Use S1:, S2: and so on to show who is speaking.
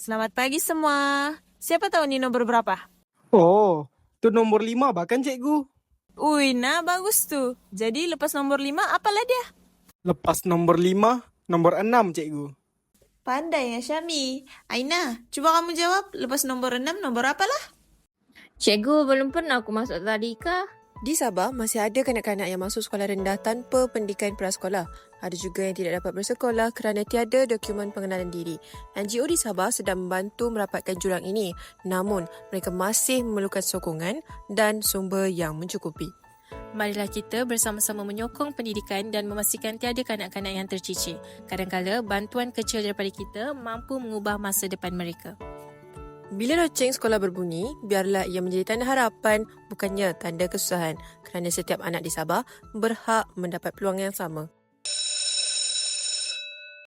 S1: Selamat pagi semua. Siapa tahu ni nombor berapa?
S2: Oh, tu nombor 5 bahkan cikgu.
S1: Ui, nah bagus tuh. Jadi lepas nomor 5, apalah dia?
S2: Lepas nomor 5, nomor 6 cikgu.
S1: Pandai ya, Syami. Aina, cuba kamu jawab. Lepas nomor 6, nomor apalah?
S3: Cikgu, belum pernah aku masuk tadika.
S4: Di Sabah, masih ada kanak-kanak yang masuk sekolah rendah tanpa pendidikan prasekolah. Ada juga yang tidak dapat bersekolah kerana tiada dokumen pengenalan diri. NGO di Sabah sedang membantu merapatkan jurang ini. Namun, mereka masih memerlukan sokongan dan sumber yang mencukupi.
S5: Marilah kita bersama-sama menyokong pendidikan dan memastikan tiada kanak-kanak yang tercicir. Kadang-kala bantuan kecil daripada kita mampu mengubah masa depan mereka.
S4: Bila loceng sekolah berbunyi, biarlah ia menjadi tanda harapan, bukannya tanda kesusahan. Kerana setiap anak di Sabah berhak mendapat peluang yang sama.